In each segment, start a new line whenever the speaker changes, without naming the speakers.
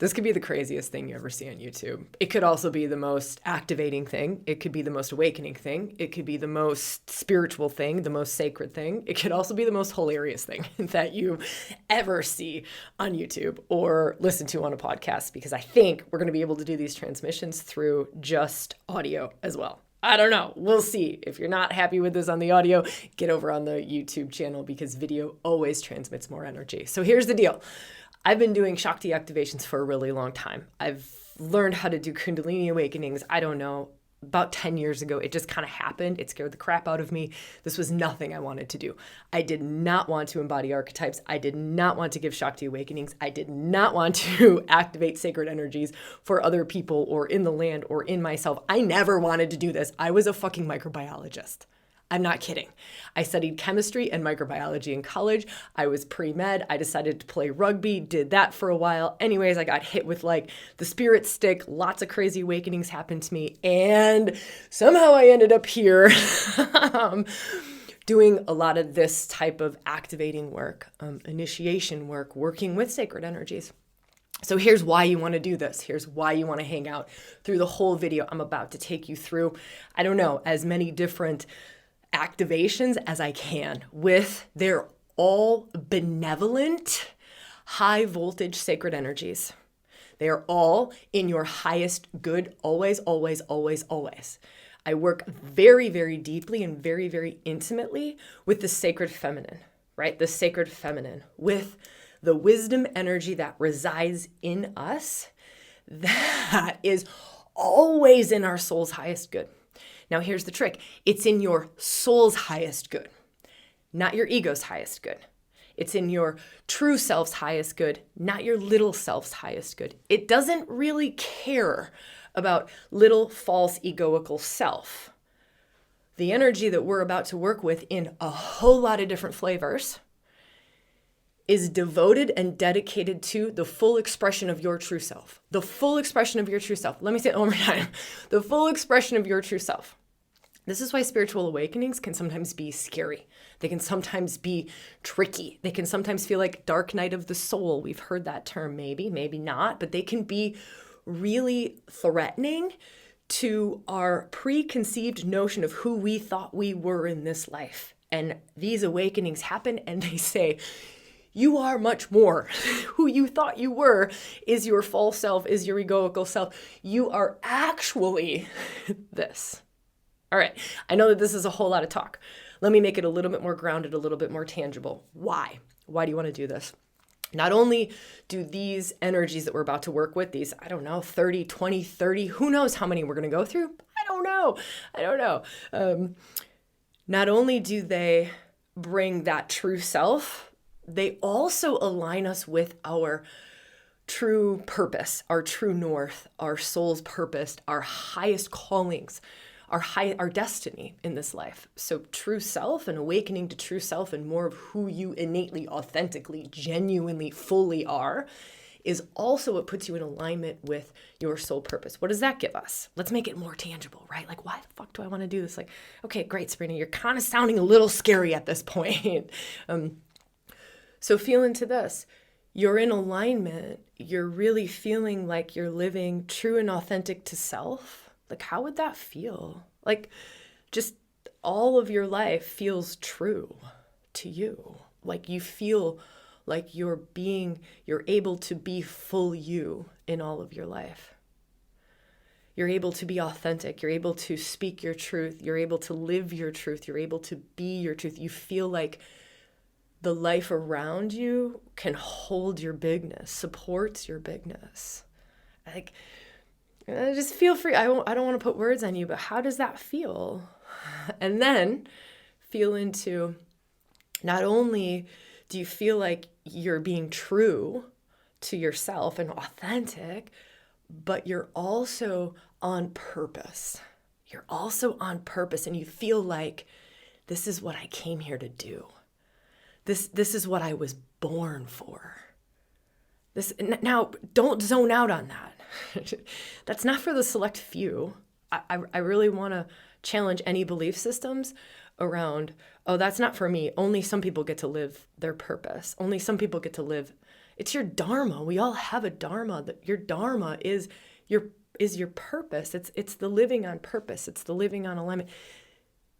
This could be the craziest thing you ever see on YouTube. It could also be the most activating thing. It could be the most awakening thing. It could be the most spiritual thing, the most sacred thing. It could also be the most hilarious thing that you ever see on YouTube or listen to on a podcast, because I think we're going to be able to do these transmissions through just audio as well. I don't know. We'll see. If you're not happy with this on the audio, get over on the YouTube channel, because video always transmits more energy. So here's the deal. I've been doing Shakti activations for a really long time. I've learned how to do Kundalini awakenings, I don't know, about 10 years ago. It just kind of happened. It scared the crap out of me. This was nothing I wanted to do. I did not want to embody archetypes. I did not want to give Shakti awakenings. I did not want to activate sacred energies for other people or in the land or in myself. I never wanted to do this. I was a fucking microbiologist. I'm not kidding. I studied chemistry and microbiology in college. I was pre-med. I decided to play rugby, did that for a while. Anyways, I got hit with like the spirit stick. Lots of crazy awakenings happened to me. And somehow I ended up here doing a lot of this type of activating work, initiation work, working with sacred energies. So here's why you want to do this. Here's why you want to hang out through the whole video. I'm about to take you through, I don't know, as many different activations as I can with their all benevolent, high voltage sacred energies. They are all in your highest good, always, always, always, always. I work very, very deeply and very, very intimately with the sacred feminine, right? The sacred feminine, with the wisdom energy that resides in us, that is always in our soul's highest good. Now, here's the trick. It's in your soul's highest good, not your ego's highest good. It's in your true self's highest good, not your little self's highest good. It doesn't really care about little false egoical self. The energy that we're about to work with in a whole lot of different flavors is devoted and dedicated to the full expression of your true self. The full expression of your true self. Let me say it one more time. The full expression of your true self. This is why spiritual awakenings can sometimes be scary. They can sometimes be tricky. They can sometimes feel like dark night of the soul. We've heard that term, maybe not, but they can be really threatening to our preconceived notion of who we thought we were in this life. And these awakenings happen and they say, you are much more. Who you thought you were is your false self, is your egoical self. You are actually this. All right, I know that this is a whole lot of talk. Let me make it a little bit more grounded, a little bit more tangible. Why? Why do you want to do this? Not only do these energies that we're about to work with, these, 30, 20, 30, who knows how many we're going to go through? I don't know. Not only do they bring that true self, they also align us with our true purpose, our true north, our soul's purpose, our highest callings, our destiny in this life. So true self and awakening to true self and more of who you innately, authentically, genuinely, fully are is also what puts you in alignment with your soul purpose. What does that give us? Let's make it more tangible, right? Like, why the fuck do I want to do this? Like, okay, great, Sabrina, you're kind of sounding a little scary at this point. So feel into this. You're in alignment. You're really feeling like you're living true and authentic to self. Like, how would that feel? Like, just all of your life feels true to you. Like, you feel like you're able to be full you in all of your life. You're able to be authentic. You're able to speak your truth. You're able to live your truth. You're able to be your truth. You feel like the life around you can hold your bigness, supports your bigness. Like, just feel free. I don't want to put words on you, but how does that feel? And then feel into, not only do you feel like you're being true to yourself and authentic, but you're also on purpose. You're also on purpose, and you feel like this is what I came here to do. This is what I was born for. Now, don't zone out on that. That's not for the select few. I really want to challenge any belief systems around, oh, that's not for me. Only some people get to live their purpose. Only some people get to live It's your Dharma. We all have a Dharma. That your Dharma is your purpose. It's the living on purpose. It's the living on alignment.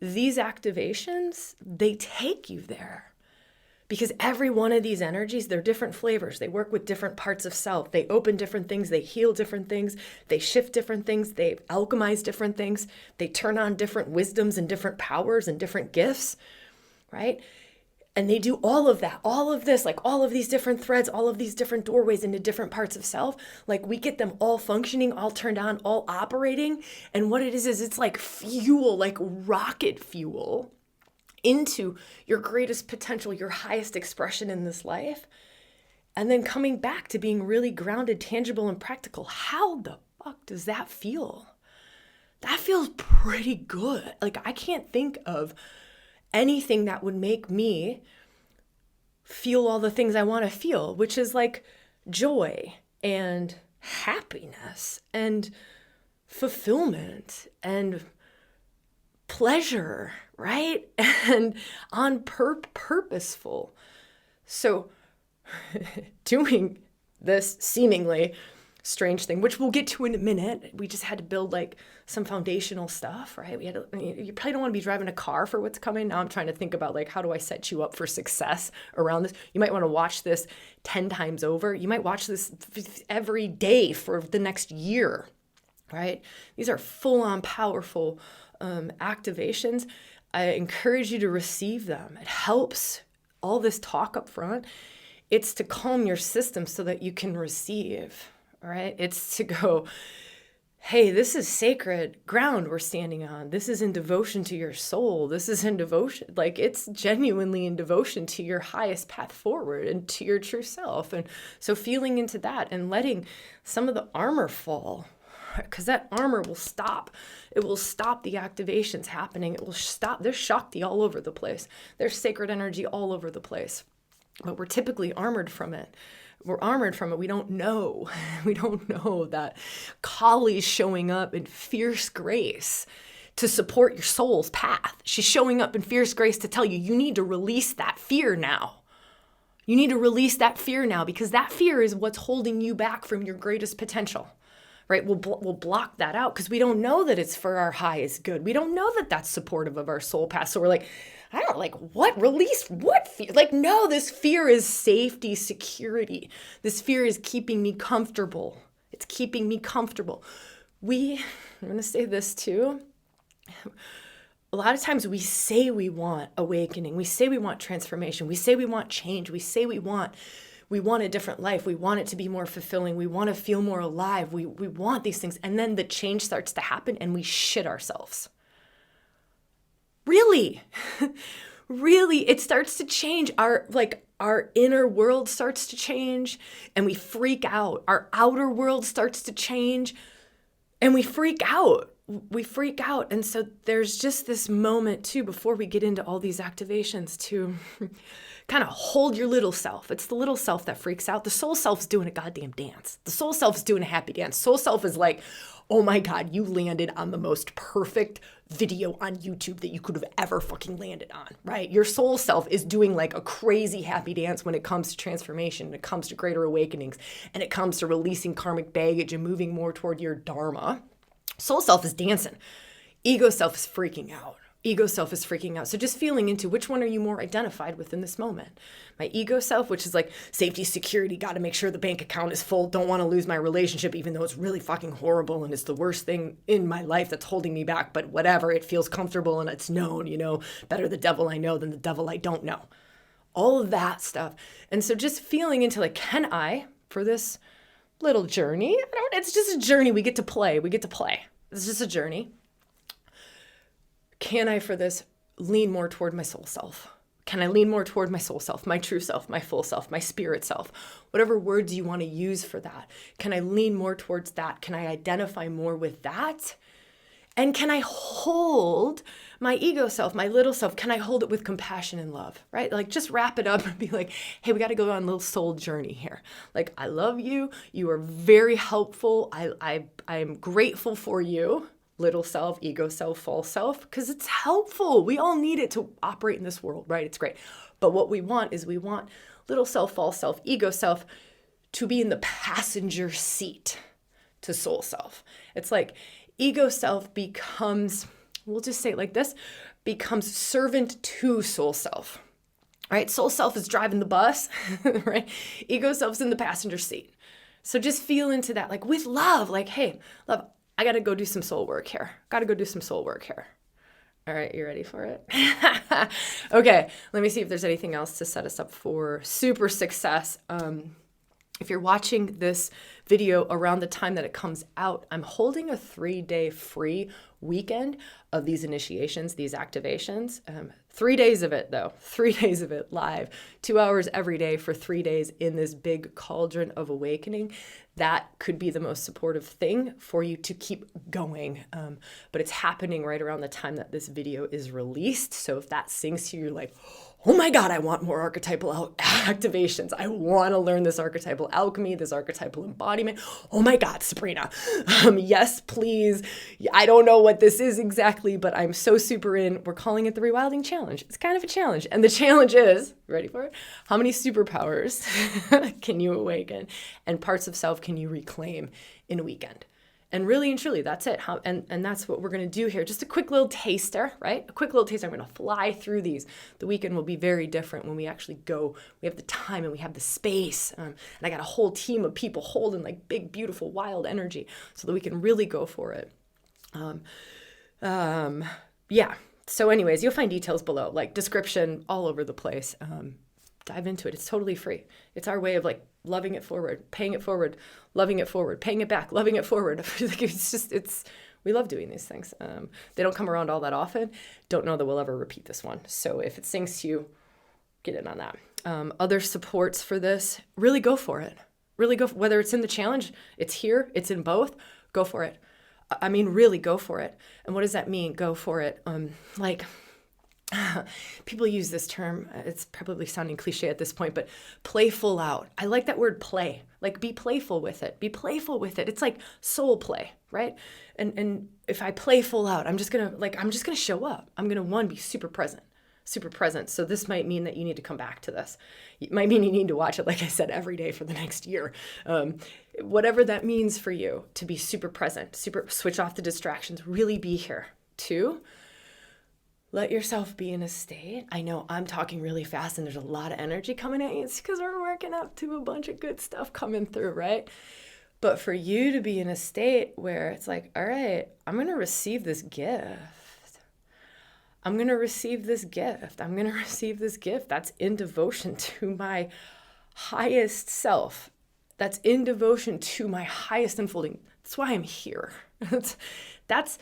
These activations, they take you there. Because every one of these energies, they're different flavors. They work with different parts of self. They open different things. They heal different things. They shift different things. They alchemize different things. They turn on different wisdoms and different powers and different gifts, right? And they do all of that, all of this, like all of these different threads, all of these different doorways into different parts of self. Like we get them all functioning, all turned on, all operating. And what it is it's like fuel, like rocket fuel into your greatest potential, your highest expression in this life, and then coming back to being really grounded, tangible, and practical. How the fuck does that feel? That feels pretty good. Like I can't think of anything that would make me feel all the things I want to feel, which is like joy and happiness and fulfillment and pleasure, right? And on purposeful. So doing this seemingly strange thing, which we'll get to in a minute, we just had to build like some foundational stuff, right? You probably don't want to be driving a car for what's coming. Now I'm trying to think about like, how do I set you up for success around this? You might want to watch this 10 times over. You might watch this every day for the next year, right? These are full-on powerful activations. I encourage you to receive them. It helps. All this talk up front, it's to calm your system so that you can receive, all right? It's to go, hey, this is sacred ground we're standing on. This is in devotion to your soul. This is in devotion, like it's genuinely in devotion to your highest path forward and to your true self. And so feeling into that and letting some of the armor fall, because that armor will stop. It will stop the activations happening. It will stop. There's Shakti all over the place. There's sacred energy all over the place. But we're typically armored from it. We're armored from it. We don't know. We don't know that Kali's showing up in fierce grace to support your soul's path. She's showing up in fierce grace to tell you, you need to release that fear now. You need to release that fear now, because that fear is what's holding you back from your greatest potential. Right? We'll block that out because we don't know that it's for our highest good. We don't know that that's supportive of our soul path. So we're like, I don't like what release, what fear? Like, no, this fear is safety, security. This fear is keeping me comfortable. It's keeping me comfortable. I'm going to say this too. A lot of times we say we want awakening. We say we want transformation. We say we want change. We say we want a different life. We want it to be more fulfilling. We want to feel more alive. We want these things. And then the change starts to happen and we shit ourselves. Really, really, it starts to change. Our inner world starts to change and we freak out. Our outer world starts to change and we freak out. And so there's just this moment too, before we get into all these activations, to kind of hold your little self. It's the little self that freaks out. The soul self's doing a goddamn dance. The soul self's doing a happy dance. Soul self is like, oh my God, you landed on the most perfect video on YouTube that you could have ever fucking landed on, right? Your soul self is doing like a crazy happy dance when it comes to transformation, and it comes to greater awakenings, and it comes to releasing karmic baggage and moving more toward your Dharma. Soul self is dancing. Ego self is freaking out. Ego self is freaking out. So just feeling into which one are you more identified with in this moment? My ego self, which is like safety, security, got to make sure the bank account is full, don't want to lose my relationship, even though it's really fucking horrible and it's the worst thing in my life that's holding me back, but whatever, it feels comfortable and it's known, better the devil I know than the devil I don't know. All of that stuff. And so just feeling into like, can I, for this little journey, it's just a journey, we get to play. It's just a journey. Can I, for this, lean more toward my soul self? Can I lean more toward my soul self, my true self, my full self, my spirit self? Whatever words you want to use for that. Can I lean more towards that? Can I identify more with that? And can I hold my ego self, my little self? Can I hold it with compassion and love, right? Like just wrap it up and be like, hey, we got to go on a little soul journey here. Like, I love you. You are very helpful. I'm grateful for you. Little self, ego self, false self, because it's helpful. We all need it to operate in this world, right? It's great. But what we want is little self, false self, ego self to be in the passenger seat to soul self. It's like ego self becomes, we'll just say it like this, becomes servant to soul self, right? Soul self is driving the bus, right? Ego self's in the passenger seat. So just feel into that, like with love, like, hey, love, I got to go do some soul work here. All right, you ready for it? Okay, let me see if there's anything else to set us up for super success. If you're watching this video around the time that it comes out, I'm holding a 3-day free weekend of these initiations, these activations. 3 days of it though, 3 days of it live, 2 hours every day for 3 days in this big cauldron of awakening. That could be the most supportive thing for you to keep going. But it's happening right around the time that this video is released. So if that sings to you, you're like, oh my God, I want more archetypal activations. I want to learn this archetypal alchemy, this archetypal embodiment. Oh my God, Sabrina. Yes, please. I don't know what this is exactly, but I'm so super in. We're calling it the ReWilding Challenge. It's kind of a challenge. And the challenge is, ready for it? How many superpowers can you awaken? And parts of self can you reclaim in a weekend? And really and truly, that's it. And that's what we're going to do here. Just a quick little taster, right? A quick little taster. I'm going to fly through these. The weekend will be very different when we actually go. We have the time and we have the space. And I got a whole team of people holding like big, beautiful, wild energy so that we can really go for it. Yeah. So anyways, you'll find details below, like description all over the place. Dive into it. It's totally free. It's our way of like loving it forward, paying it forward, loving it forward, paying it back, loving it forward. We love doing these things. They don't come around all that often. Don't know that we'll ever repeat this one. So if it sings to you, get in on that. Other supports for this, really go for it. Really go, whether it's in the challenge, it's here, it's in both, go for it. I mean, really go for it. And what does that mean? Go for it. People use this term, it's probably sounding cliche at this point, but playful out. I like that word play, like be playful with it. Be playful with it. It's like soul play, right? And if I playful out, I'm just going to show up. I'm going to be super present. So this might mean that you need to come back to this. It might mean you need to watch it, like I said, every day for the next year. Whatever that means for you, to be super present, switch off the distractions, really be here. 2, let yourself be in a state. I know I'm talking really fast and there's a lot of energy coming at you. It's because we're working up to a bunch of good stuff coming through, right? But for you to be in a state where it's like, all right, I'm going to receive this gift. I'm going to receive this gift. That's in devotion to my highest self. That's in devotion to my highest unfolding. That's why I'm here. That's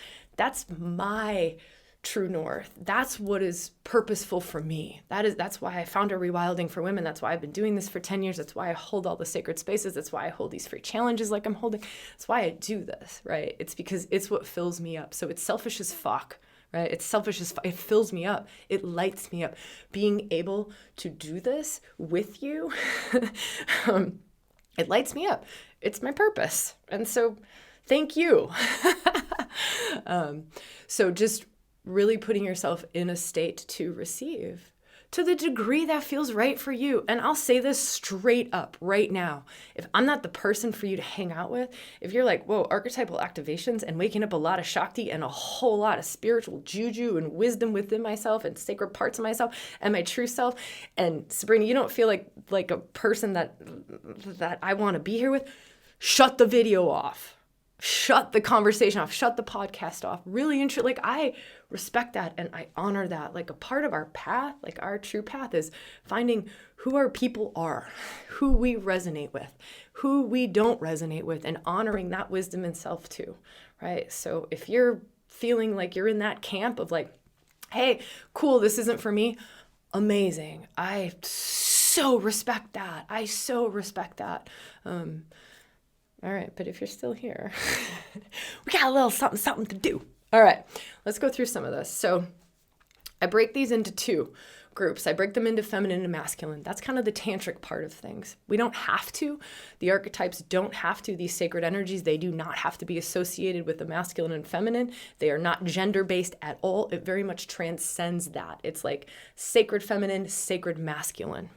my true north. That's what is purposeful for me. That's why I founded ReWilding for Women. That's why I've been doing this for 10 years. That's why I hold all the sacred spaces. That's why I hold these free challenges like I'm holding. That's why I do this, right? It's because it's what fills me up. So it's selfish as fuck, right? It's selfish as fuck. It fills me up. It lights me up. Being able to do this with you, it lights me up. It's my purpose. And so thank you. So just really putting yourself in a state to receive to the degree that feels right for you. And I'll say this straight up right now. If I'm not the person for you to hang out with, if you're like, whoa, archetypal activations and waking up a lot of Shakti and a whole lot of spiritual juju and wisdom within myself and sacred parts of myself and my true self, and Sabrina, you don't feel like a person that I want to be here with, shut the video off. Shut the conversation off, shut the podcast off. Really like I respect that and I honor that. Like a part of our path, like our true path is finding who our people are, who we resonate with, who we don't resonate with, and honoring that wisdom and self too, right? So if you're feeling like you're in that camp of like, hey, cool, this isn't for me, amazing. I so respect that. All right, but if you're still here, we got a little something to do. All right, let's go through some of this. So I break these into 2 groups. I break them into feminine and masculine. That's kind of the tantric part of things. We don't have to. The archetypes don't have to. These sacred energies, they do not have to be associated with the masculine and feminine. They are not gender-based at all. It very much transcends that. It's like sacred feminine, sacred masculine.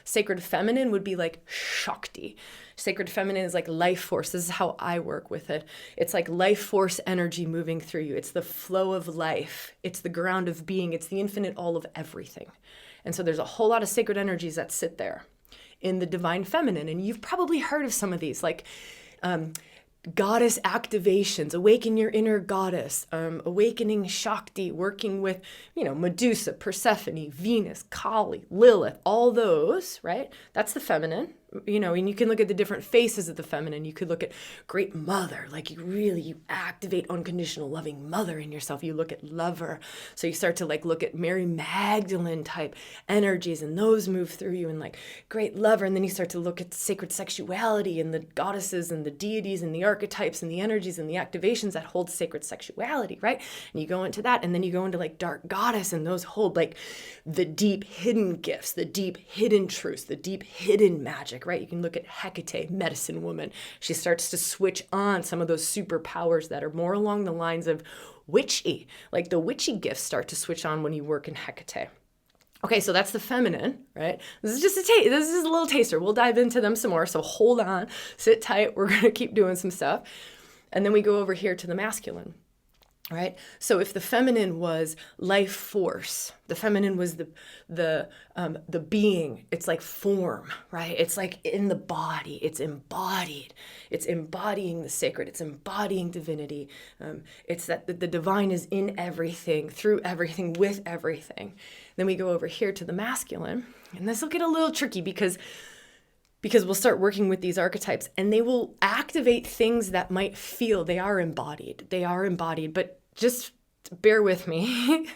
Sacred feminine would be like Shakti. Sacred feminine is like life force. This is how I work with it. It's like life force energy moving through you. It's the flow of life. It's the ground of being. It's the infinite all of everything. And so there's a whole lot of sacred energies that sit there in the divine feminine. And you've probably heard of some of these, like goddess activations, awaken your inner goddess, awakening Shakti, working with, Medusa, Persephone, Venus, Kali, Lilith, all those, right? That's the feminine. And you can look at the different faces of the feminine. You could look at great mother, like you activate unconditional loving mother in yourself. You look at lover. So you start to look at Mary Magdalene type energies, and those move through you, and great lover. And then you start to look at sacred sexuality and the goddesses and the deities and the archetypes and the energies and the activations that hold sacred sexuality, right? And you go into that, and then you go into dark goddess, and those hold the deep hidden gifts, the deep hidden truths, the deep hidden magic, right? You can look at Hekate, medicine woman. She starts to switch on some of those superpowers that are more along the lines of witchy. The witchy gifts start to switch on when you work in Hekate. Okay, so that's the feminine, right? This is just this is a little taster. We'll dive into them some more, so hold on, sit tight. We're going to keep doing some stuff. And then we go over here to the masculine. Right? So if the feminine was life force, the feminine was the being, it's like form, right? It's in the body, it's embodied. It's embodying the sacred, it's embodying divinity. It's that the divine is in everything, through everything, with everything. Then we go over here to the masculine, and this will get a little tricky because we'll start working with these archetypes, and they will activate things that might feel they are embodied, but just bear with me.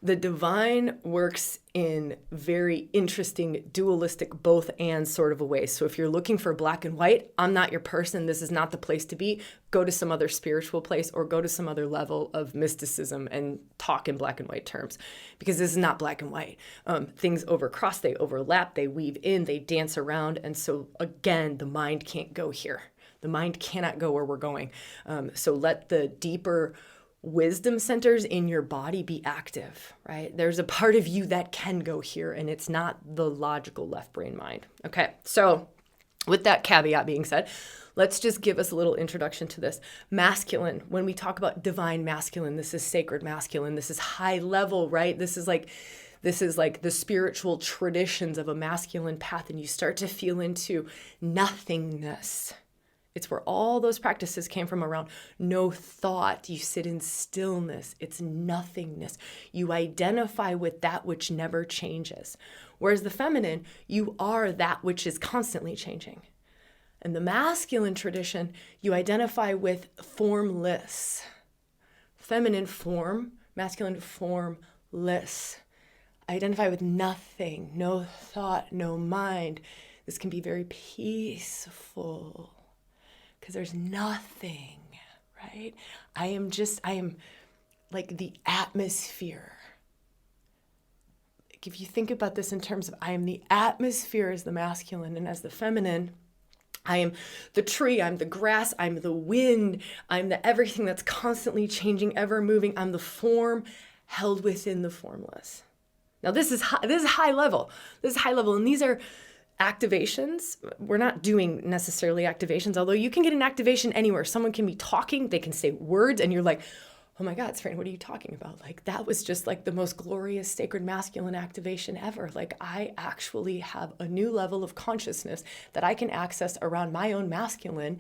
The divine works in very interesting dualistic both and sort of a way. So if you're looking for black and white, I'm not your person. This is not the place to be. Go to some other spiritual place or go to some other level of mysticism and talk in black and white terms, because this is not black and white. Things overcross, they overlap, they weave in, they dance around. And so again, the mind can't go here. The mind cannot go where we're going. So let the deeper wisdom centers in your body be active, right? There's a part of you that can go here, and it's not the logical left brain mind. Okay, so with that caveat being said, let's just give us a little introduction to this. Masculine, when we talk about divine masculine, this is sacred masculine, this is high level, right? This is like the spiritual traditions of a masculine path, and you start to feel into nothingness. It's where all those practices came from, around no thought. You sit in stillness. It's nothingness. You identify with that which never changes. Whereas the feminine, you are that which is constantly changing. And the masculine tradition, you identify with formless. Feminine form, masculine formless. Identify with nothing, no thought, no mind. This can be very peaceful, because there's nothing, right? I am like the atmosphere. Like if you think about this in terms of I am the atmosphere as the masculine, and as the feminine, I am the tree, I'm the grass, I'm the wind, I'm the everything that's constantly changing, ever moving. I'm the form held within the formless. Now this is high level. This is high level, and these are activations. We're not doing necessarily activations, although you can get an activation anywhere. Someone can be talking, they can say words, and you're like, oh my God, Sabrina, what are you talking about? That was just the most glorious sacred masculine activation ever. I actually have a new level of consciousness that I can access around my own masculine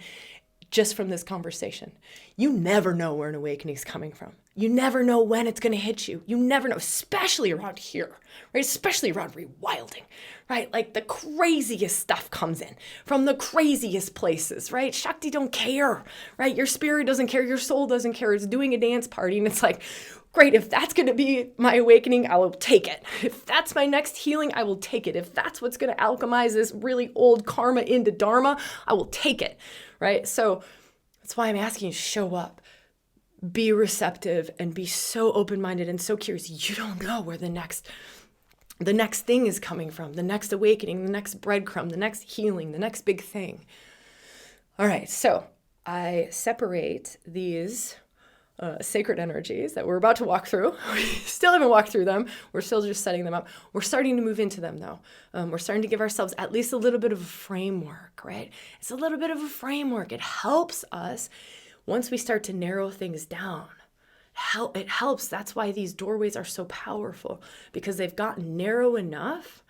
just from this conversation. You never know where an awakening is coming from. You never know when it's going to hit you. You never know, especially around here, right? Especially around ReWilding, right? The craziest stuff comes in from the craziest places, right? Shakti don't care, right? Your spirit doesn't care. Your soul doesn't care. It's doing a dance party, and it's great, if that's going to be my awakening, I will take it. If that's my next healing, I will take it. If that's what's going to alchemize this really old karma into Dharma, I will take it, right? So that's why I'm asking you to show up. Be receptive and be so open-minded and so curious. You don't know where the next thing is coming from, the next awakening, the next breadcrumb, the next healing, the next big thing. All right, so I separate these sacred energies that we're about to walk through. We still haven't walked through them. We're still just setting them up. We're starting to move into them though. We're starting to give ourselves at least a little bit of a framework, right? It's a little bit of a framework. It helps us once we start to narrow things down. It helps. That's why these doorways are so powerful, because they've gotten narrow enough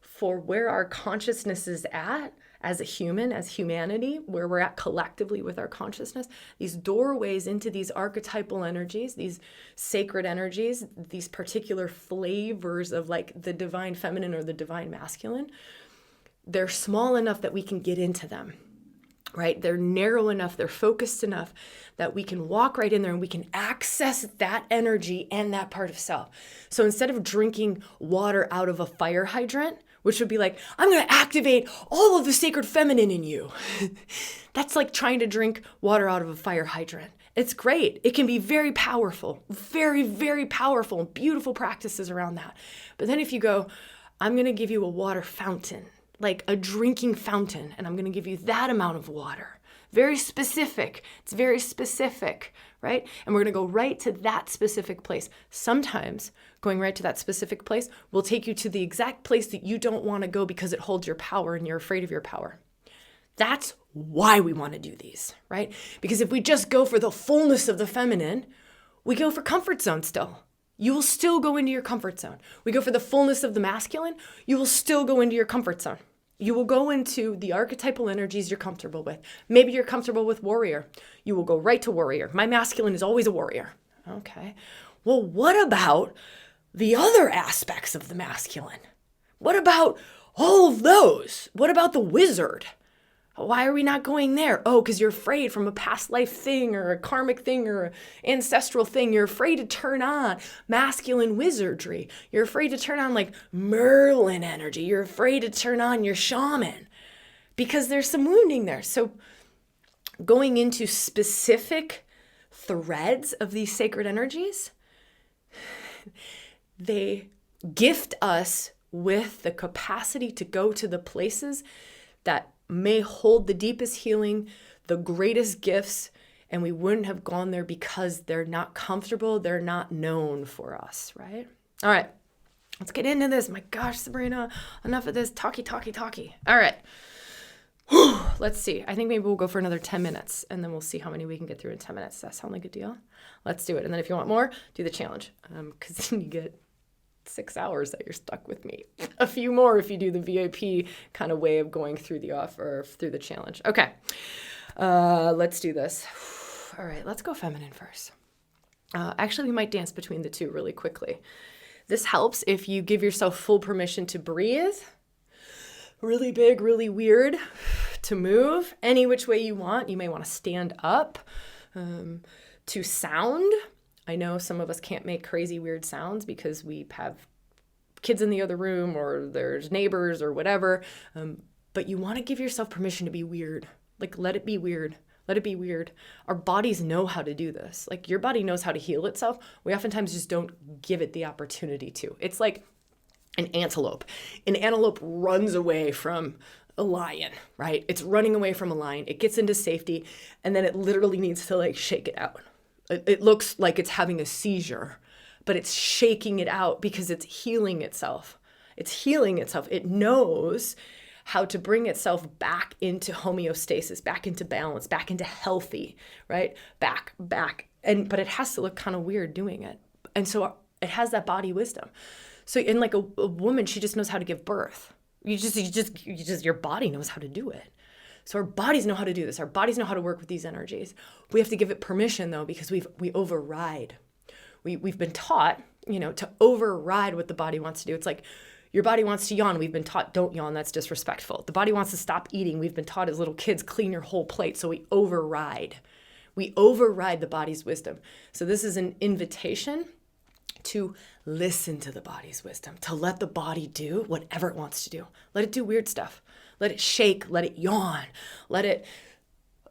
for where our consciousness is at as a human, as humanity, where we're at collectively with our consciousness. These doorways into these archetypal energies, these sacred energies, these particular flavors of like the divine feminine or the divine masculine, they're small enough that we can get into them, right? They're narrow enough, they're focused enough that we can walk right in there and we can access that energy and that part of self. So instead of drinking water out of a fire hydrant, which would be like, I'm going to activate all of the sacred feminine in you. That's like trying to drink water out of a fire hydrant. It's great. It can be very powerful, very, very powerful, and beautiful practices around that. But then if you go, I'm going to give you a water fountain, like a drinking fountain, and I'm going to give you that amount of water. Very specific. It's very specific, right? And we're going to go right to that specific place. Sometimes going right to that specific place will take you to the exact place that you don't want to go because it holds your power and you're afraid of your power. That's why we want to do these, right? Because if we just go for the fullness of the feminine, we go for comfort zone still. You will still go into your comfort zone. We go for the fullness of the masculine, you will still go into your comfort zone. You will go into the archetypal energies you're comfortable with. Maybe you're comfortable with warrior. You will go right to warrior. My masculine is always a warrior. Okay. Well, what about the other aspects of the masculine? What about all of those? What about the wizard? Why are we not going there? Oh, because you're afraid from a past life thing or a karmic thing or an ancestral thing. You're afraid to turn on masculine wizardry. You're afraid to turn on like Merlin energy. You're afraid to turn on your shaman because there's some wounding there. So going into specific threads of these sacred energies, they gift us with the capacity to go to the places that may hold the deepest healing, the greatest gifts, and we wouldn't have gone there because they're not comfortable, they're not known for us, right? All right, let's get into this. My gosh, Sabrina, enough of this talky. All right, let's see. I think maybe we'll go for another 10 minutes, and then we'll see how many we can get through in 10 minutes. Does that sound like a deal? Let's do it. And then if you want more, do the challenge, because then you get 6 hours that you're stuck with me. A few more if you do the VIP kind of way of going through the offer, through the challenge. Okay, let's do this. All right, let's go feminine first. Actually, we might dance between the two really quickly. This helps if you give yourself full permission to breathe, really big, really weird, to move any which way you want. You may want to stand up, to sound. I know some of us can't make crazy weird sounds because we have kids in the other room or there's neighbors or whatever. But you want to give yourself permission to be weird. Like, let it be weird. Let it be weird. Our bodies know how to do this. Like, your body knows how to heal itself. We oftentimes just don't give it the opportunity to. It's like an antelope. An antelope runs away from a lion, right? It's running away from a lion. It gets into safety, and then it literally needs to like shake it out. It looks like it's having a seizure, but it's shaking it out because it's healing itself. It's healing itself. It knows how to bring itself back into homeostasis, back into balance, back into healthy, right? Back. But it has to look kind of weird doing it. And so it has that body wisdom. So in like a woman, she just knows how to give birth. Your body knows how to do it. So our bodies know how to do this. Our bodies know how to work with these energies. We have to give it permission though, because we override. We've been taught, to override what the body wants to do. It's like your body wants to yawn. We've been taught, don't yawn. That's disrespectful. The body wants to stop eating. We've been taught as little kids, clean your whole plate. So we override. We override the body's wisdom. So this is an invitation to listen to the body's wisdom, to let the body do whatever it wants to do. Let it do weird stuff. Let it shake, let it yawn, let it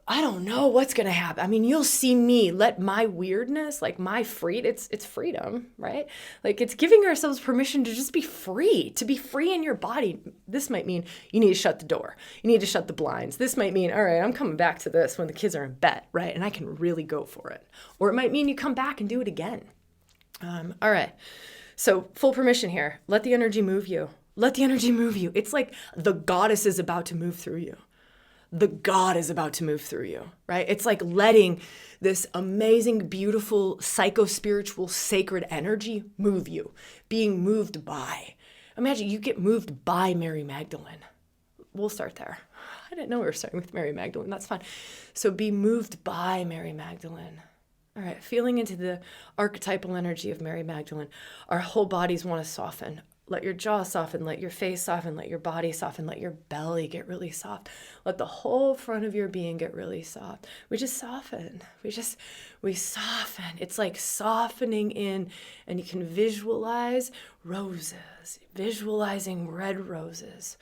I don't know what's going to happen. I mean, you'll see me let my weirdness, like my it's freedom, right? Like it's giving ourselves permission to just be free, to be free in your body. This might mean you need to shut the door. You need to shut the blinds. This might mean, all right, I'm coming back to this when the kids are in bed, right? And I can really go for it. Or it might mean you come back and do it again. All right. So full permission here. Let the energy move you. Let the energy move you. It's like the goddess is about to move through you. The God is about to move through you, right? It's like letting this amazing, beautiful, psycho-spiritual, sacred energy move you, being moved by. Imagine you get moved by Mary Magdalene. We'll start there. I didn't know we were starting with Mary Magdalene. That's fine. So be moved by Mary Magdalene. All right, feeling into the archetypal energy of Mary Magdalene. Our whole bodies want to soften. Let your jaw soften, let your face soften, let your body soften, let your belly get really soft. Let the whole front of your being get really soft. We just soften. We soften. It's like softening in, and you can visualize roses, visualizing red roses,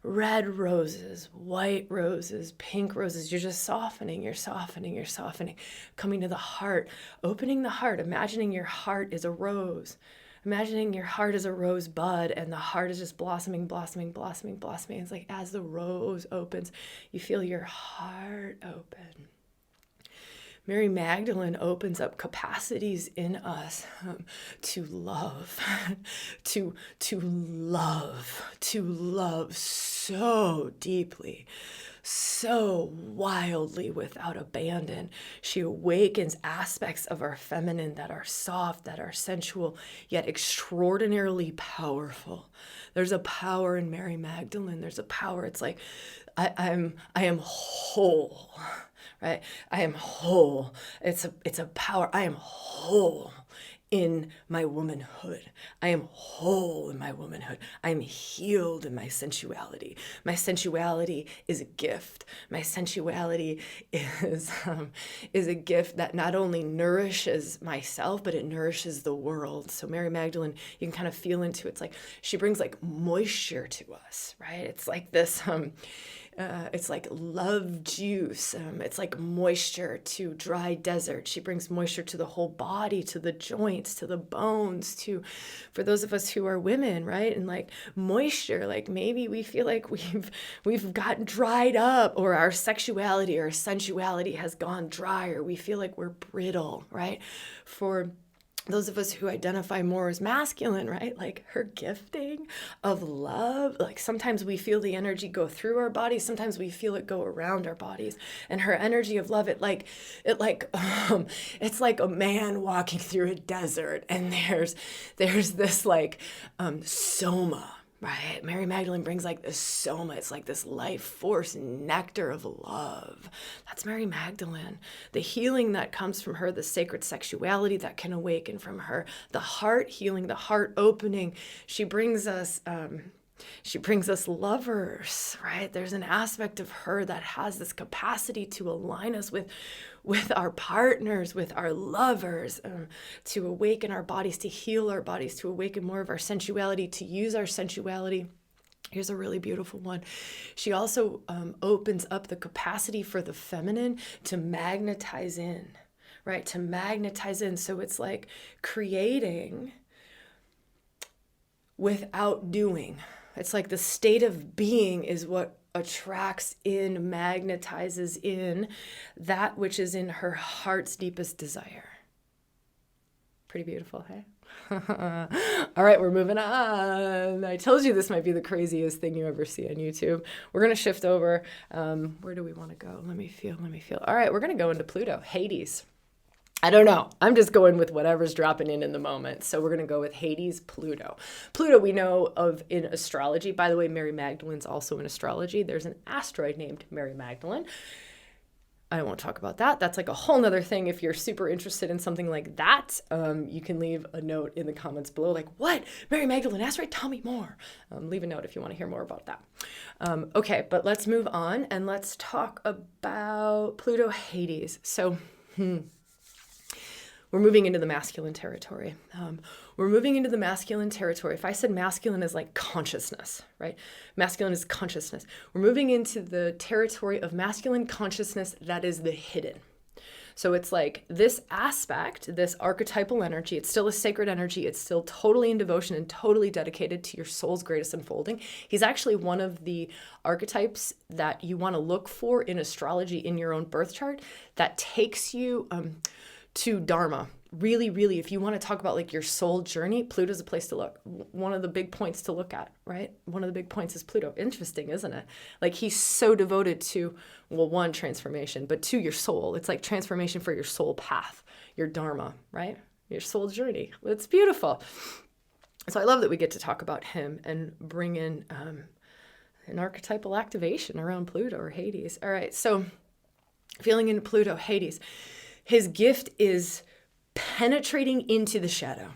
white roses, pink roses. You're just softening, you're softening. Coming to the heart, opening the heart, imagining your heart is a rose. Imagining your heart is a rose bud and the heart is just blossoming. It's like as the rose opens, you feel your heart open. Mary Magdalene opens up capacities in us to love, to love so deeply, so wildly without abandon. She awakens aspects of our feminine that are soft, that are sensual, yet extraordinarily powerful. There's a power in Mary Magdalene. There's a power. It's like, I am whole, right? I am whole. It's a power. I am whole in my womanhood. I am whole in my womanhood. I am healed in my sensuality. My sensuality is a gift. My sensuality is a gift that not only nourishes myself, but it nourishes the world. So Mary Magdalene, you can kind of feel into it. It's like she brings like moisture to us, right? It's like this it's like love juice. It's like moisture to dry desert. She brings moisture to the whole body, to the joints, to the bones, for those of us who are women, right? And like moisture, like maybe we feel like we've gotten dried up, or our sexuality or sensuality has gone dry, or we feel like we're brittle, right? For those of us who identify more as masculine, right? Like her gifting of love, like sometimes we feel the energy go through our bodies, sometimes we feel it go around our bodies. And her energy of love, it's like a man walking through a desert, and there's this like soma. Right? Mary Magdalene brings like this soma. It's like this life force nectar of love. That's Mary Magdalene. The healing that comes from her, the sacred sexuality that can awaken from her, the heart healing, the heart opening. She brings us lovers, right? There's an aspect of her that has this capacity to align us with our partners, with our lovers, to awaken our bodies, to heal our bodies, to awaken more of our sensuality, to use our sensuality. Here's a really beautiful one. She also opens up the capacity for the feminine to magnetize in, right? To magnetize in. So it's like creating without doing. It's like the state of being is what attracts in, magnetizes in that which is in her heart's deepest desire. Pretty beautiful, hey? All right, we're moving on. I told you this might be the craziest thing you ever see on YouTube. We're going to shift over. Where do we want to go? Let me feel. All right, we're going to go into Pluto, Hades. I don't know. I'm just going with whatever's dropping in the moment. So we're going to go with Hades, Pluto. Pluto we know of in astrology. By the way, Mary Magdalene's also in astrology. There's an asteroid named Mary Magdalene. I won't talk about that. That's like a whole nother thing. If you're super interested in something like that, you can leave a note in the comments below. Like, what? Mary Magdalene asteroid? Tell me more. Leave a note if you want to hear more about that. Okay, but let's move on and let's talk about Pluto, Hades. So, we're moving into the masculine territory. We're moving into the masculine territory. If I said masculine is like consciousness, right? Masculine is consciousness. We're moving into the territory of masculine consciousness that is the hidden. So it's like this aspect, this archetypal energy, it's still a sacred energy. It's still totally in devotion and totally dedicated to your soul's greatest unfolding. He's actually one of the archetypes that you want to look for in astrology in your own birth chart that takes you to Dharma. Really, really, if you want to talk about like your soul journey, Pluto's a place to look. One of the big points to look at, right? One of the big points is Pluto. Interesting, isn't it? Like he's so devoted to, well, one, transformation, but two, your soul. It's like transformation for your soul path, your Dharma, right? Your soul journey. It's beautiful. So I love that we get to talk about him and bring in an archetypal activation around Pluto or Hades. All right, so feeling into Pluto, Hades. His gift is penetrating into the shadow.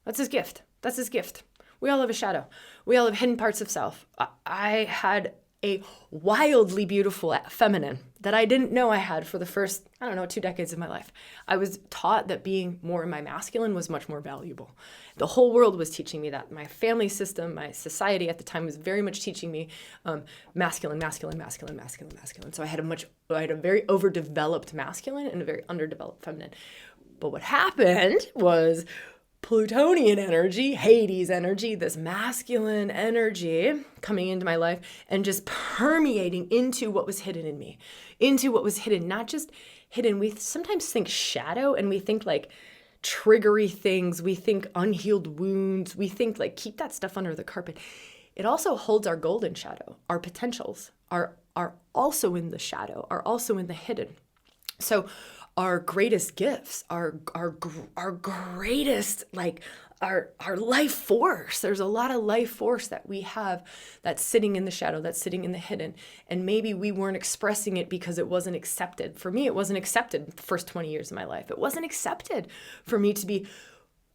That's his gift. That's his gift. We all have a shadow. We all have hidden parts of self. I had a wildly beautiful feminine that I didn't know I had for the first, 2 decades of my life. I was taught that being more in my masculine was much more valuable. The whole world was teaching me that. My family system, my society at the time was very much teaching me masculine. So I had a very overdeveloped masculine and a very underdeveloped feminine. But what happened was Plutonian energy, Hades energy, this masculine energy coming into my life and just permeating into what was hidden in me, into what was hidden, not just hidden. We sometimes think shadow and we think like triggery things. We think unhealed wounds. We think like keep that stuff under the carpet. It also holds our golden shadow. Our potentials are also in the shadow, are also in the hidden. So our greatest gifts, our greatest, like our life force. There's a lot of life force that we have that's sitting in the shadow, that's sitting in the hidden. And maybe we weren't expressing it because it wasn't accepted. For me, it wasn't accepted the first 20 years of my life. It wasn't accepted for me to be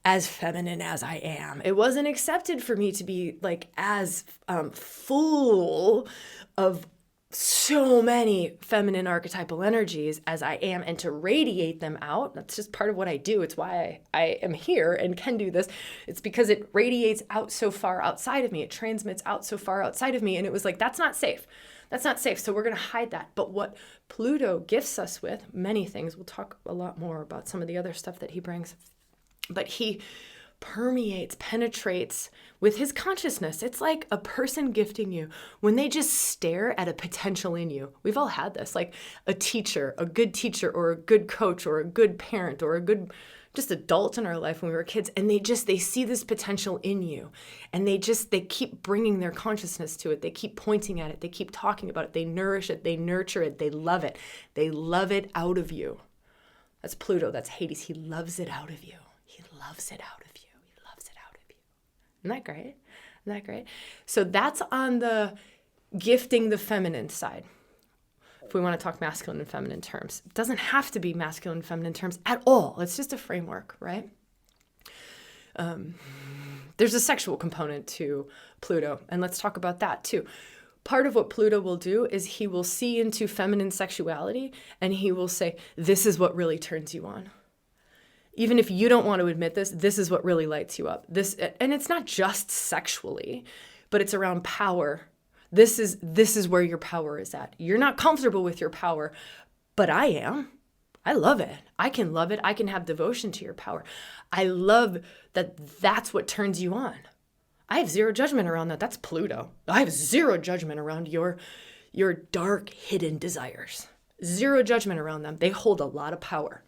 as feminine as I am. It wasn't accepted for me to be like as full of so many feminine archetypal energies as I am and to radiate them out. That's just part of what I do. It's why I am here and can do this. It's because it radiates out so far outside of me. It transmits out so far outside of me. And it was like, that's not safe. That's not safe. So we're going to hide that. But what Pluto gifts us with, many things, we'll talk a lot more about some of the other stuff that he brings, but he permeates, penetrates with his consciousness. It's like a person gifting you when they just stare at a potential in you. We've all had this, like a teacher, a good teacher or a good coach or a good parent or a good just adult in our life when we were kids. And they see this potential in you and they keep bringing their consciousness to it. They keep pointing at it. They keep talking about it. They nourish it. They nurture it. They love it. They love it out of you. That's Pluto. That's Hades. He loves it out of you. He loves it out of you. Isn't that great? Isn't that great? So that's on the gifting the feminine side. If we want to talk masculine and feminine terms, it doesn't have to be masculine and feminine terms at all. It's just a framework, right? There's a sexual component to Pluto, and let's talk about that too. Part of what Pluto will do is he will see into feminine sexuality and he will say, this is what really turns you on. Even if you don't want to admit this, this is what really lights you up. And it's not just sexually, but it's around power. This is where your power is at. You're not comfortable with your power, but I am. I love it. I can love it. I can have devotion to your power. I love that that's what turns you on. I have zero judgment around that. That's Pluto. I have zero judgment around your dark hidden desires. Zero judgment around them. They hold a lot of power.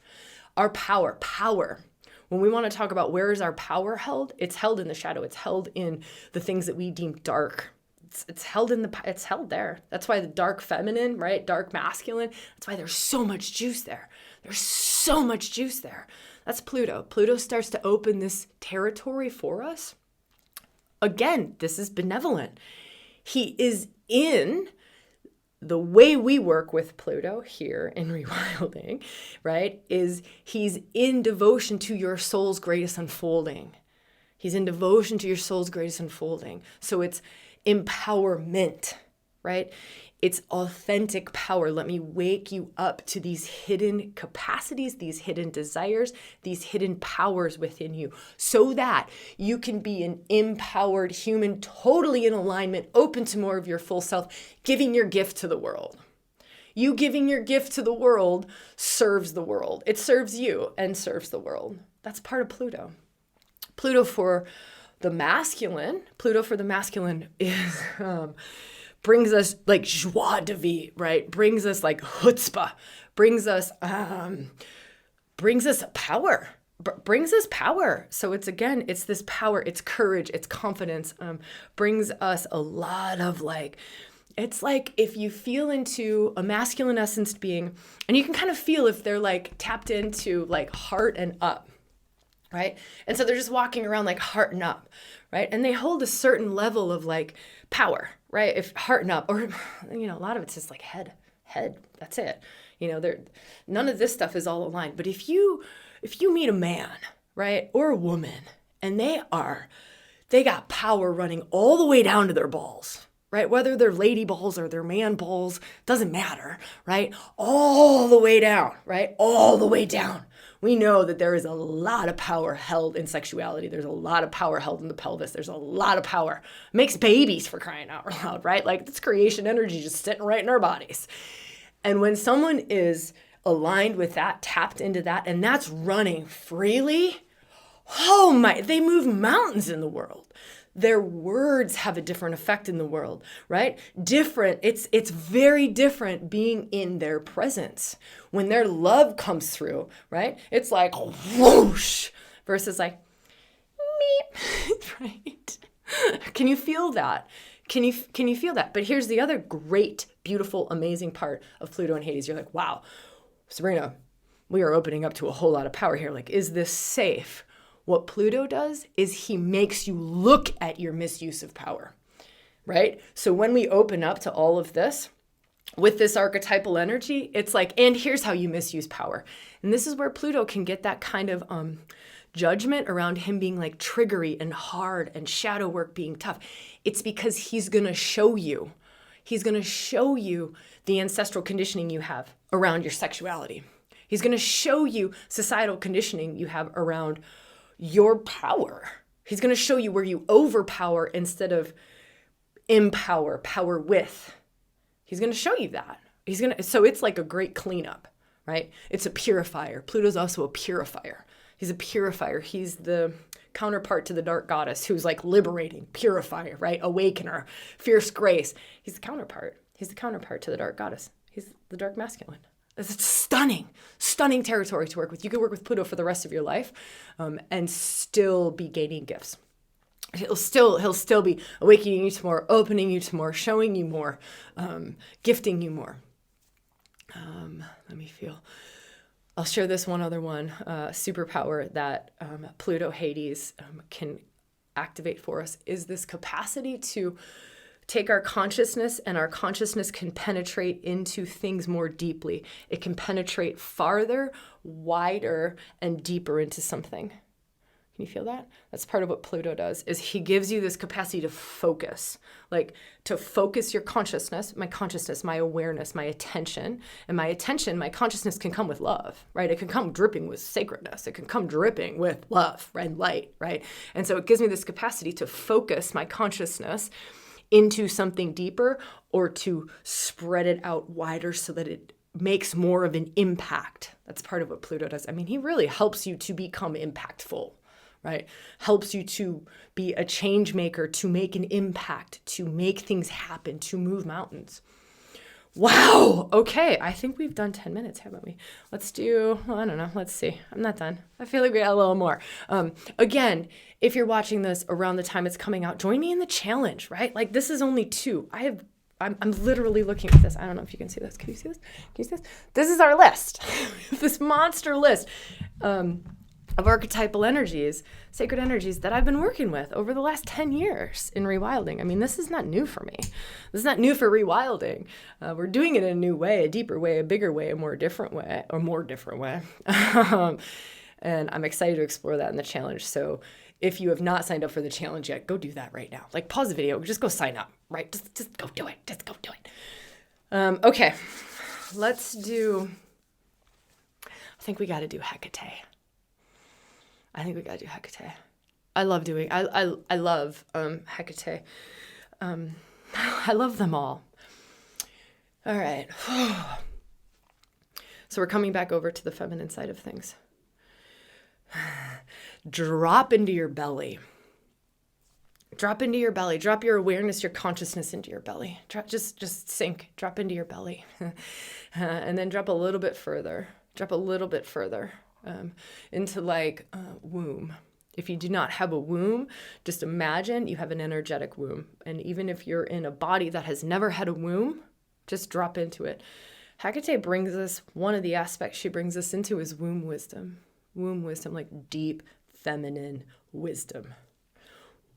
Our power. When we want to talk about where is our power held, it's held in the shadow. It's held in the things that we deem dark. It's held there. That's why the dark feminine, right? Dark masculine. That's why there's so much juice there. There's so much juice there. That's Pluto. Pluto starts to open this territory for us. Again, this is benevolent. He is in the way we work with Pluto here in ReWilding, right, is he's in devotion to your soul's greatest unfolding. He's in devotion to your soul's greatest unfolding. So it's empowerment, right? It's authentic power. Let me wake you up to these hidden capacities, these hidden desires, these hidden powers within you, so that you can be an empowered human, totally in alignment, open to more of your full self, giving your gift to the world. You giving your gift to the world serves the world. It serves you and serves the world. That's part of Pluto. Pluto for the masculine is... brings us like joie de vivre, right? Brings us like chutzpah, brings us power, brings us power. So it's this power, it's courage, it's confidence, brings us a lot of like, it's like if you feel into a masculine essenced being, and you can kind of feel if they're like tapped into like heart and up, right? And so they're just walking around like heart and up, right? And they hold a certain level of like power, right? If heart and up, or, you know, a lot of it's just like head, that's it. You know, none of this stuff is all aligned. But if you meet a man, right, or a woman, and they got power running all the way down to their balls, right? Whether they're lady balls or they're man balls, doesn't matter, right? All the way down, right? All the way down. We know that there is a lot of power held in sexuality. There's a lot of power held in the pelvis. There's a lot of power. Makes babies, for crying out loud, right? Like, it's creation energy just sitting right in our bodies. And when someone is aligned with that, tapped into that, and that's running freely, oh my, they move mountains in the world. Their words have a different effect in the world, right? Different. It's very different being in their presence. When their love comes through, right? It's like whoosh versus like meep, right? Can you feel that? Can you feel that? But here's the other great, beautiful, amazing part of Pluto and Hades. You're like, wow, Sabrina, we are opening up to a whole lot of power here. Like, is this safe? What Pluto does is he makes you look at your misuse of power, right? So when we open up to all of this, with this archetypal energy, it's like, and here's how you misuse power. And this is where Pluto can get that kind of judgment around him being like triggery and hard and shadow work being tough. It's because he's going to show you. He's going to show you the ancestral conditioning you have around your sexuality. He's going to show you societal conditioning you have around your power. He's going to show you where you overpower instead of empower, power with. He's going to show you that. So it's like a great cleanup, right? It's a purifier. Pluto's also a purifier. He's a purifier. He's the counterpart to the dark goddess who's like liberating, purifier, right? Awakener, fierce grace. He's the counterpart. He's the counterpart to the dark goddess. He's the dark masculine. It's stunning territory to work with. You could work with Pluto for the rest of your life and still be gaining gifts. He'll still be awakening you to more, opening you to more, showing you more, gifting you more. Let me feel. I'll share this one other one, superpower that Pluto Hades can activate for us is this capacity to take our consciousness, and our consciousness can penetrate into things more deeply. It can penetrate farther, wider, and deeper into something. Can you feel that? That's part of what Pluto does, is he gives you this capacity to focus, like to focus your consciousness, my awareness, my attention. And my consciousness can come with love, right? It can come dripping with sacredness. It can come dripping with love, right? Light, right? And so it gives me this capacity to focus my consciousness into something deeper, or to spread it out wider so that it makes more of an impact. That's part of what Pluto does. I mean, he really helps you to become impactful, right? Helps you to be a change maker, to make an impact, to make things happen, to move mountains. Wow. Okay. I think we've done 10 minutes, haven't we? Let's do, I don't know. Let's see. I'm not done. I feel like we got a little more. Again, if you're watching this around the time it's coming out, join me in the challenge, right? Like, this is only 2. I'm literally looking at this. I don't know if you can see this. Can you see this? Can you see this? This is our list. This monster list of archetypal energies, sacred energies that I've been working with over the last 10 years in ReWilding. I mean, this is not new for me. This is not new for ReWilding. We're doing it in a new way, a deeper way, a bigger way, a more different way. And I'm excited to explore that in the challenge. So if you have not signed up for the challenge yet, go do that right now. Like, pause the video, just go sign up, right? Just go do it. Just go do it. Okay, let's do, I think we got to do Hekate. I love Hekate. I love them all. All right. So we're coming back over to the feminine side of things. Drop into your belly. Drop into your belly. Drop your awareness, your consciousness into your belly. Just sink. Drop into your belly. And then drop a little bit further. Into like womb. If you do not have a womb, just imagine you have an energetic womb. And even if you're in a body that has never had a womb, just drop into it. Hekate brings us, one of the aspects she brings us into is womb wisdom. Womb wisdom, like deep feminine wisdom.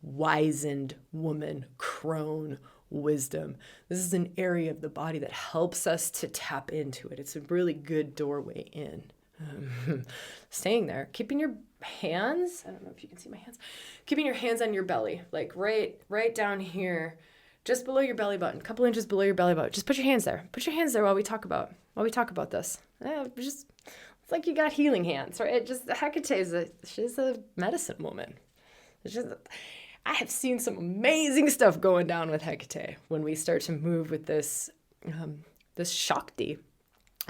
Wizened woman, crone wisdom. This is an area of the body that helps us to tap into it. It's a really good doorway in. Staying there, keeping your hands, I don't know if you can see my hands, keeping your hands on your belly, like right down here, just below your belly button, a couple inches below your belly button. Just put your hands there. Put your hands there while we talk about this. It's like you got healing hands, right? Hekate she's a medicine woman. I have seen some amazing stuff going down with Hekate when we start to move with this Shakti.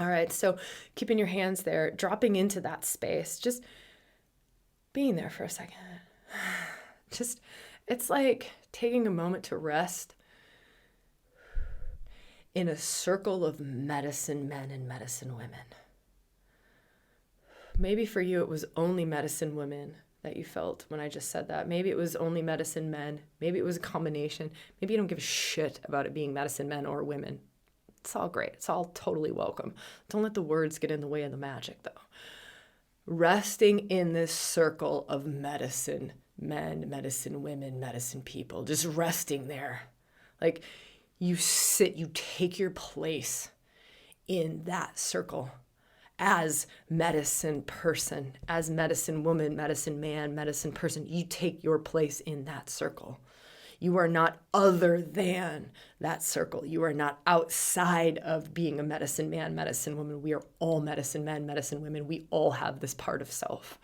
All right, so keeping your hands there, dropping into that space, just being there for a second. It's like taking a moment to rest in a circle of medicine men and medicine women. Maybe for you it was only medicine women that you felt when I just said that. Maybe it was only medicine men. Maybe it was a combination. Maybe you don't give a shit about it being medicine men or women. It's all great. It's all totally welcome. Don't let the words get in the way of the magic, though. Resting in this circle of medicine men, medicine women, medicine people, just resting there. Like you take your place in that circle as medicine person, as medicine woman, medicine man, medicine person. You take your place in that circle. You are not other than that circle. You are not outside of being a medicine man, medicine woman. We are all medicine men, medicine women. We all have this part of self.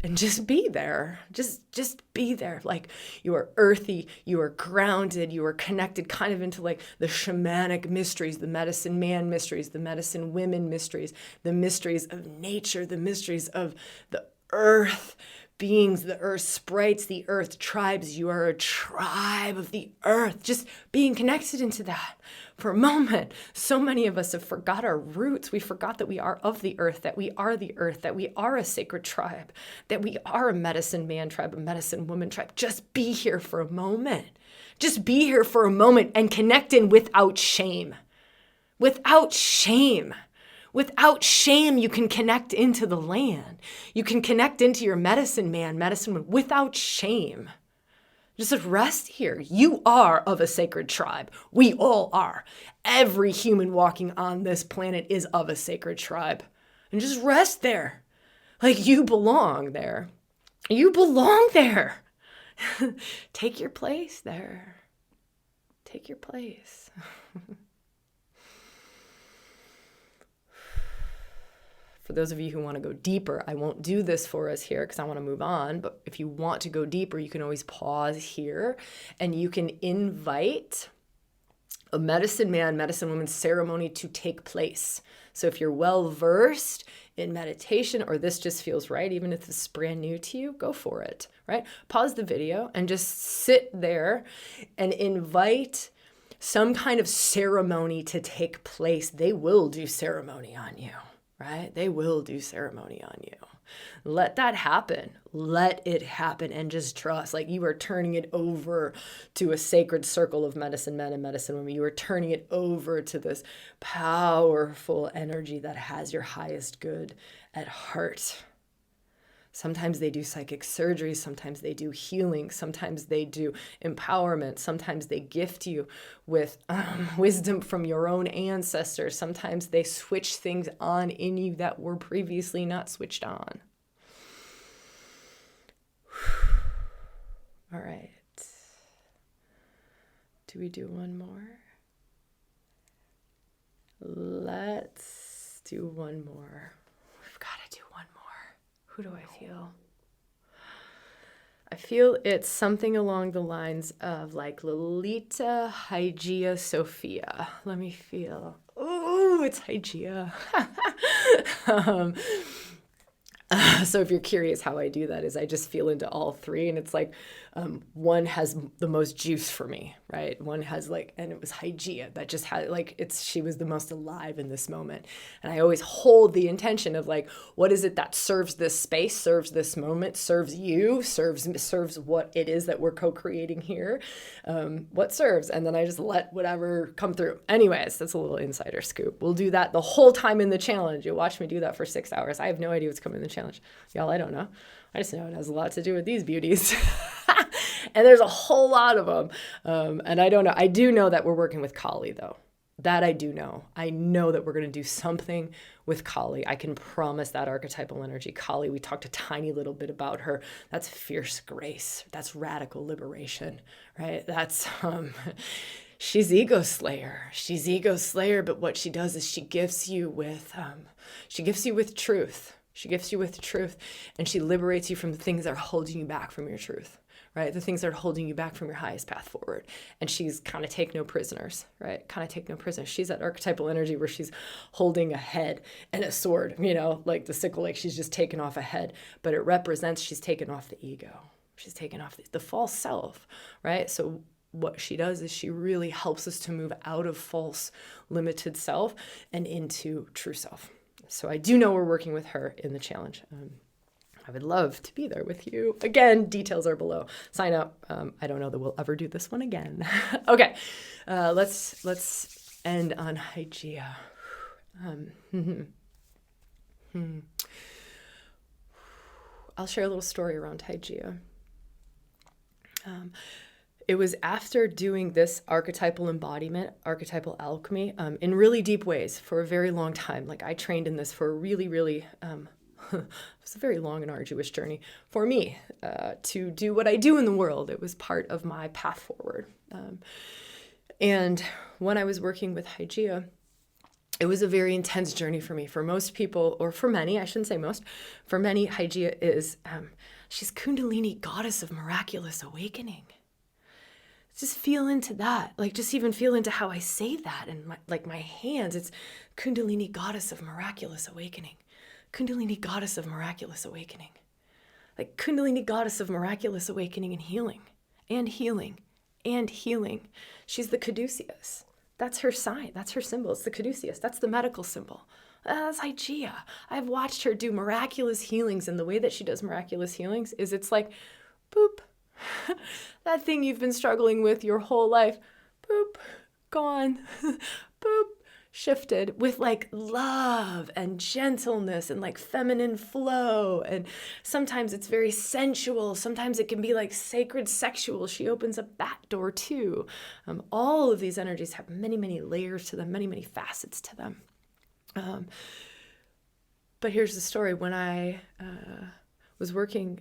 And just be there. Just be there. Like you are earthy, you are grounded, you are connected kind of into like the shamanic mysteries, the medicine man mysteries, the medicine women mysteries, the mysteries of nature, the mysteries of the earth beings, the earth sprites, the earth tribes. You are a tribe of the earth. Just being connected into that for a moment. So many of us have forgot our roots. We forgot that we are of the earth, that we are the earth, that we are a sacred tribe, that we are a medicine man tribe, a medicine woman tribe. Just be here for a moment. Just be here for a moment and connect in without shame. Without shame. Without shame, you can connect into the land. You can connect into your medicine man, medicine woman, without shame. Just rest here. You are of a sacred tribe. We all are. Every human walking on this planet is of a sacred tribe. And just rest there. Like you belong there. You belong there. Take your place there. Take your place. For those of you who want to go deeper, I won't do this for us here because I want to move on. But if you want to go deeper, you can always pause here and you can invite a medicine man, medicine woman ceremony to take place. So if you're well versed in meditation or this just feels right, even if this is brand new to you, go for it, right? Pause the video and just sit there and invite some kind of ceremony to take place. They will do ceremony on you. Right? They will do ceremony on you. Let that happen. Let it happen and just trust. Like you are turning it over to a sacred circle of medicine men and medicine women. You are turning it over to this powerful energy that has your highest good at heart. Sometimes they do psychic surgery. Sometimes they do healing. Sometimes they do empowerment. Sometimes they gift you with wisdom from your own ancestors. Sometimes they switch things on in you that were previously not switched on. All right. Do we do one more? let's do one more. We've got to do one more. Who do I feel? I feel it's something along the lines of like Lolita, Hygeia, Sophia. Let me feel. Oh, it's Hygeia. So if you're curious how I do that is I just feel into all three, and it's like one has the most juice for me, right? One has like, and it was Hygeia that just had like, she was the most alive in this moment. And I always hold the intention of like, what is it that serves this space, serves this moment, serves you, serves what it is that we're co-creating here, what serves. And then I just let whatever come through. Anyways, that's a little insider scoop. We'll do that the whole time in the challenge. You'll watch me do that for 6 hours. I have no idea what's coming in the challenge. Y'all, I don't know. I just know it has a lot to do with these beauties. And there's a whole lot of them. And I don't know. I do know that we're working with Kali, though. That I do know. I know that we're going to do something with Kali. I can promise that archetypal energy. Kali, we talked a tiny little bit about her. That's fierce grace. That's radical liberation, right? That's, she's ego slayer. She's ego slayer, but what she does is she gifts you with truth. She gifts you with truth, and she liberates you from the things that are holding you back from your truth, right? The things that are holding you back from your highest path forward. And she's kind of take no prisoners, right? Kind of take no prisoners. She's that archetypal energy where she's holding a head and a sword, you know, like the sickle, like she's just taken off a head, but it represents she's taken off the ego. She's taken off the false self, right? So what she does is she really helps us to move out of false, limited self and into true self. So I do know we're working with her in the challenge. I would love to be there with you. Again, details are below. Sign up. I don't know that we'll ever do this one again. Okay, let's end on Hygeia. I'll share a little story around Hygeia. It was after doing this archetypal embodiment, archetypal alchemy, in really deep ways for a very long time. Like I trained in this for a really, really, it was a very long and arduous journey for me to do what I do in the world. It was part of my path forward. And when I was working with Hygeia, it was a very intense journey for me. For most people, or for many, I shouldn't say most, for many, Hygeia is, she's Kundalini, goddess of miraculous awakening. Just feel into that. Like just even feel into how I say that and my hands. It's Kundalini, goddess of miraculous awakening. Kundalini, goddess of miraculous awakening. Like Kundalini, goddess of miraculous awakening and healing. And healing. And healing. She's the caduceus. That's her sign. That's her symbol. It's the caduceus. That's the medical symbol. That's Hygeia. I've watched her do miraculous healings, and the way that she does miraculous healings is it's like, boop. That thing you've been struggling with your whole life, boop, gone, boop, shifted with like love and gentleness and like feminine flow. And sometimes it's very sensual. Sometimes it can be like sacred sexual. She opens up that door too. All of these energies have many, many layers to them, many, many facets to them. But here's the story. When I was working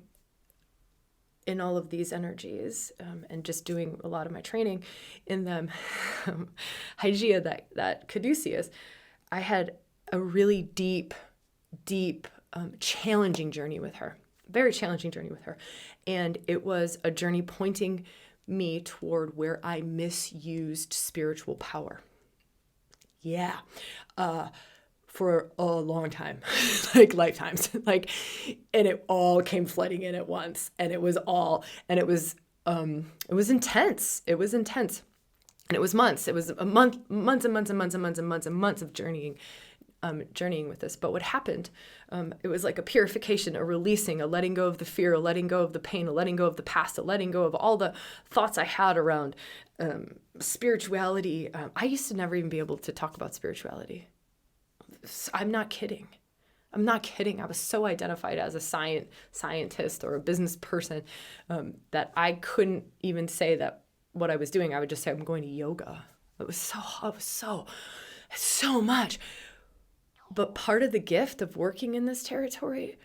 in all of these energies and just doing a lot of my training in them, Hygeia, that caduceus, I had a really deep, challenging journey with her, very challenging journey with her. And it was a journey pointing me toward where I misused spiritual power. Yeah. For a long time, like lifetimes, like, and it all came flooding in at once. And it was intense. It was intense. And it was months. It was months of journeying with this. But what happened, it was like a purification, a releasing, a letting go of the fear, a letting go of the pain, a letting go of the past, a letting go of all the thoughts I had around spirituality. I used to never even be able to talk about spirituality. I'm not kidding. I was so identified as a scientist or a business person that I couldn't even say that what I was doing. I would just say I'm going to yoga. It was so much. But part of the gift of working in this territory,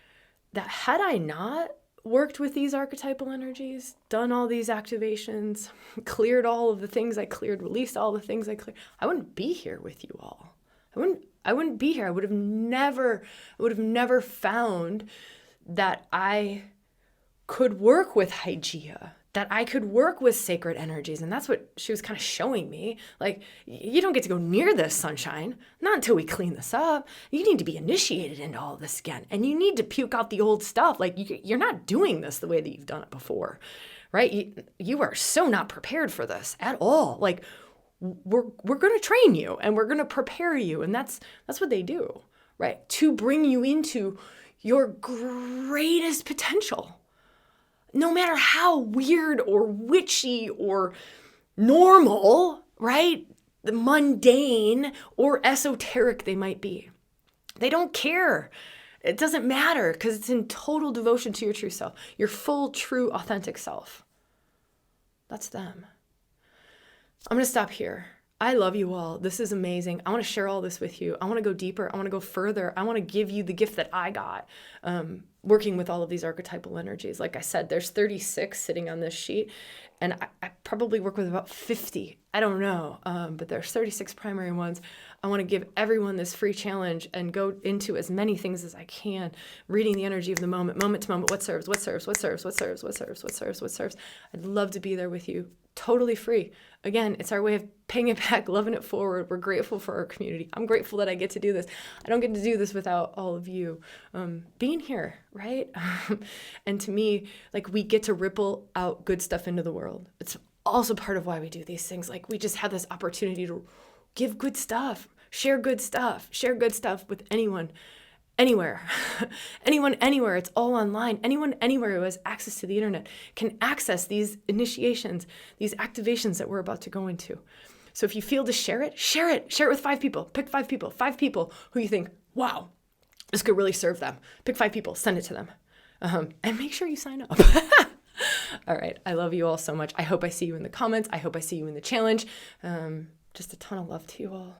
that had I not worked with these archetypal energies, done all these activations, cleared all of the things I cleared, released all the things I cleared, I wouldn't be here with you all. I wouldn't be here. I would have never found that I could work with Hygeia, that I could work with sacred energies. And that's what she was kind of showing me. Like, you don't get to go near this, sunshine, not until we clean this up. You need to be initiated into all of this again. And you need to puke out the old stuff. Like, you're not doing this the way that you've done it before, right? You are so not prepared for this at all. Like, we're going to train you and we're going to prepare you. And that's what they do, right? To bring you into your greatest potential. No matter how weird or witchy or normal, right, the mundane or esoteric they might be. They don't care. It doesn't matter because it's in total devotion to your true self, your full, true, authentic self. That's them. I'm going to stop here. I love you all. This is amazing. I want to share all this with you. I want to go deeper. I want to go further. I want to give you the gift that I got working with all of these archetypal energies. Like I said, there's 36 sitting on this sheet, and I probably work with about 50. I don't know, but there's 36 primary ones. I want to give everyone this free challenge and go into as many things as I can, reading the energy of the moment to moment, what serves. I'd love to be there with you. Totally free. Again, it's our way of paying it back, loving it forward. We're grateful for our community. I'm grateful that I get to do this. I don't get to do this without all of you being here, right? And to me, like, we get to ripple out good stuff into the world. It's also part of why we do these things. Like, we just have this opportunity to give good stuff, share good stuff with anyone, anywhere, anyone, anywhere. It's all online. Anyone, anywhere who has access to the internet can access these initiations, these activations that we're about to go into. So if you feel to share it with 5 people. Pick 5 people who you think, wow, this could really serve them. Pick 5 people, send it to them, and make sure you sign up. All right. I love you all so much. I hope I see you in the comments. I hope I see you in the challenge. Just a ton of love to you all.